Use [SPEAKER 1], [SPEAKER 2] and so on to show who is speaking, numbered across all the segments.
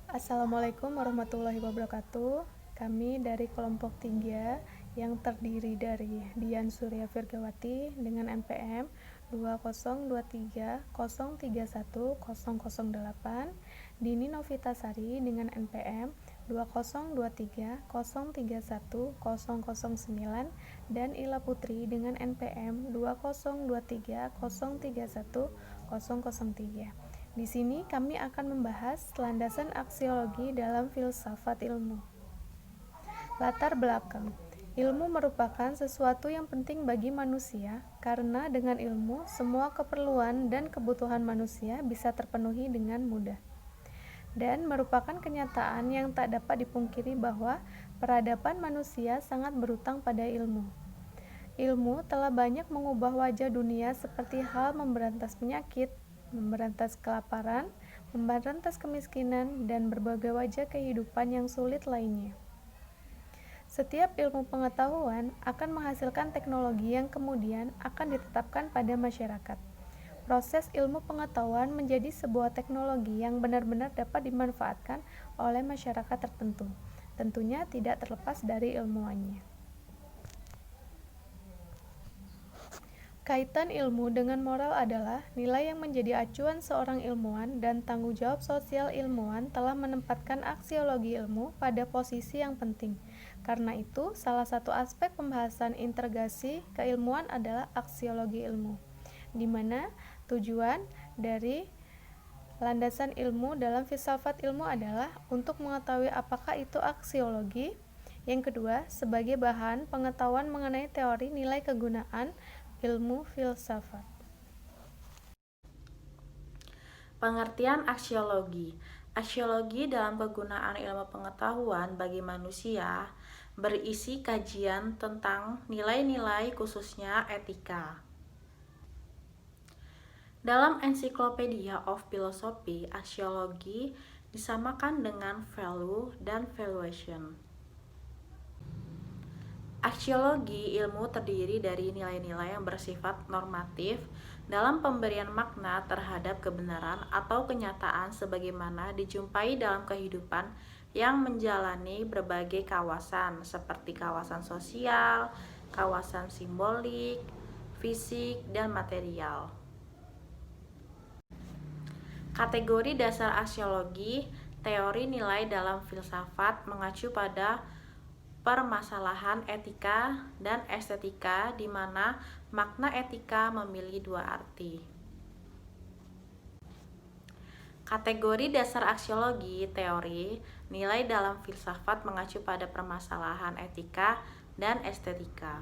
[SPEAKER 1] Assalamualaikum warahmatullahi wabarakatuh. Kami dari kelompok 3 yang terdiri dari Dian Surya Virgawati dengan NPM 20230310008, Dini Novitasari dengan NPM 20230310009, dan Ila Putri dengan NPM 20230310003. Di sini kami akan membahas landasan aksiologi dalam filsafat ilmu. Latar belakang. Ilmu merupakan sesuatu yang penting bagi manusia karena dengan ilmu semua keperluan dan kebutuhan manusia bisa terpenuhi dengan mudah. Dan merupakan kenyataan yang tak dapat dipungkiri bahwa peradaban manusia sangat berutang pada ilmu. Ilmu telah banyak mengubah wajah dunia seperti hal memberantas penyakit, memberantas kelaparan, memberantas kemiskinan, dan berbagai wajah kehidupan yang sulit lainnya. Setiap ilmu pengetahuan akan menghasilkan teknologi yang kemudian akan ditetapkan pada masyarakat. Proses ilmu pengetahuan menjadi sebuah teknologi yang benar-benar dapat dimanfaatkan oleh masyarakat tertentu, tentunya tidak terlepas dari ilmuwannya. Kaitan ilmu dengan moral adalah nilai yang menjadi acuan seorang ilmuwan, dan tanggung jawab sosial ilmuwan telah menempatkan aksiologi ilmu pada posisi yang penting. Karena itu, salah satu aspek pembahasan integrasi keilmuan adalah aksiologi ilmu, di mana tujuan dari landasan ilmu dalam filsafat ilmu adalah untuk mengetahui apakah itu aksiologi. Yang kedua, sebagai bahan pengetahuan mengenai teori nilai kegunaan ilmu filsafat.
[SPEAKER 2] Pengertian aksiologi. Aksiologi dalam kegunaan ilmu pengetahuan bagi manusia berisi kajian tentang nilai-nilai khususnya etika. Dalam Encyclopedia of Philosophy, aksiologi disamakan dengan value dan valuation. Aksiologi ilmu terdiri dari nilai-nilai yang bersifat normatif dalam pemberian makna terhadap kebenaran atau kenyataan sebagaimana dijumpai dalam kehidupan yang menjalani berbagai kawasan seperti kawasan sosial, kawasan simbolik, fisik, dan material. Kategori dasar aksiologi, teori nilai dalam filsafat mengacu pada permasalahan etika dan estetika, di mana makna etika memiliki dua arti. Kategori dasar aksiologi, teori nilai dalam filsafat mengacu pada permasalahan etika dan estetika.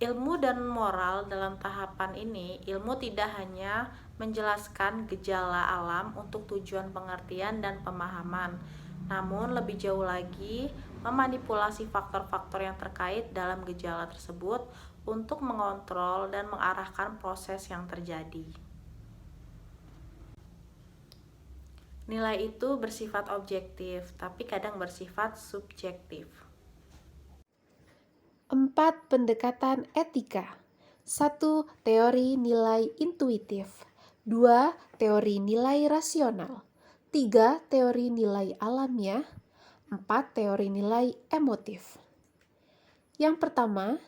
[SPEAKER 2] Ilmu dan moral. Dalam tahapan ini, ilmu tidak hanya menjelaskan gejala alam untuk tujuan pengertian dan pemahaman, namun lebih jauh lagi memanipulasi faktor-faktor yang terkait dalam gejala tersebut untuk mengontrol dan mengarahkan proses yang terjadi. Nilai itu bersifat objektif, tapi kadang bersifat subjektif.
[SPEAKER 3] 4. Pendekatan etika. 1. Teori nilai intuitif. 2. Teori nilai rasional. 3. Teori nilai alamiah. 4. Teori nilai emotif. Yang pertama,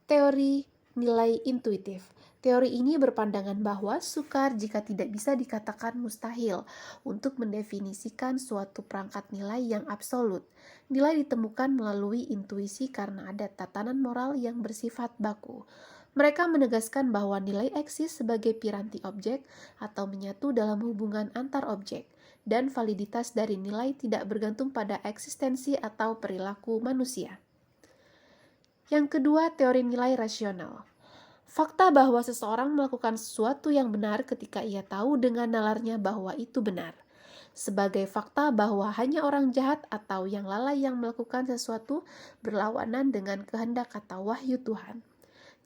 [SPEAKER 3] teori nilai intuitif. Teori ini berpandangan bahwa sukar jika tidak bisa dikatakan mustahil untuk mendefinisikan suatu perangkat nilai yang absolut. Nilai ditemukan melalui intuisi karena ada tatanan moral yang bersifat baku. Mereka menegaskan bahwa nilai eksis sebagai piranti objek atau menyatu dalam hubungan antar objek, dan validitas dari nilai tidak bergantung pada eksistensi atau perilaku manusia. Yang kedua, teori nilai rasional. Fakta bahwa seseorang melakukan sesuatu yang benar ketika ia tahu dengan nalarnya bahwa itu benar. Sebagai fakta bahwa hanya orang jahat atau yang lalai yang melakukan sesuatu berlawanan dengan kehendak atau wahyu Tuhan.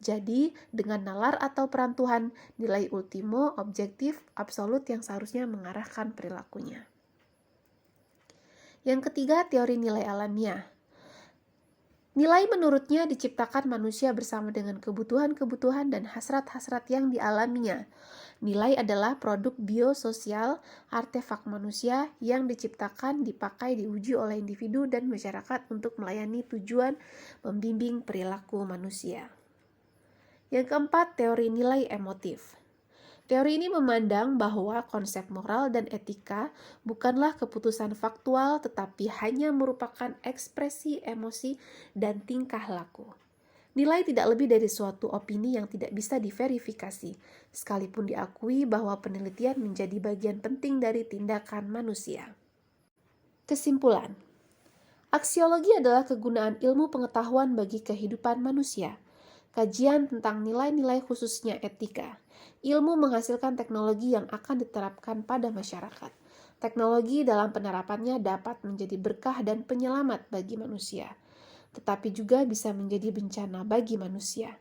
[SPEAKER 3] Jadi, dengan nalar atau peran Tuhan, nilai ultimo, objektif, absolut yang seharusnya mengarahkan perilakunya. Yang ketiga, teori nilai alamiah. Nilai menurutnya diciptakan manusia bersama dengan kebutuhan-kebutuhan dan hasrat-hasrat yang dialaminya. Nilai adalah produk biososial, artefak manusia yang diciptakan, dipakai, diuji oleh individu dan masyarakat untuk melayani tujuan membimbing perilaku manusia. Yang keempat, teori nilai emotif. Teori ini memandang bahwa konsep moral dan etika bukanlah keputusan faktual tetapi hanya merupakan ekspresi emosi dan tingkah laku. Nilai tidak lebih dari suatu opini yang tidak bisa diverifikasi, sekalipun diakui bahwa penelitian menjadi bagian penting dari tindakan manusia. Kesimpulan, aksiologi adalah kegunaan ilmu pengetahuan bagi kehidupan manusia. Kajian tentang nilai-nilai khususnya etika. Ilmu menghasilkan teknologi yang akan diterapkan pada masyarakat. Teknologi dalam penerapannya dapat menjadi berkah dan penyelamat bagi manusia, tetapi juga bisa menjadi bencana bagi manusia.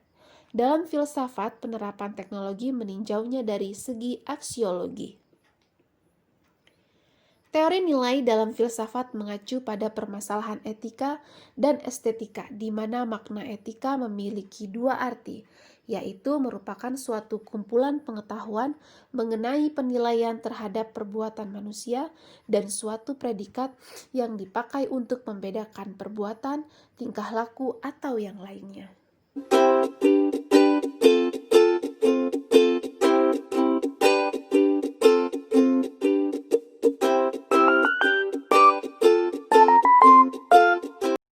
[SPEAKER 3] Dalam filsafat, penerapan teknologi meninjaunya dari segi aksiologi. Teori nilai dalam filsafat mengacu pada permasalahan etika dan estetika, di mana makna etika memiliki dua arti, yaitu merupakan suatu kumpulan pengetahuan mengenai penilaian terhadap perbuatan manusia dan suatu predikat yang dipakai untuk membedakan perbuatan, tingkah laku, atau yang lainnya.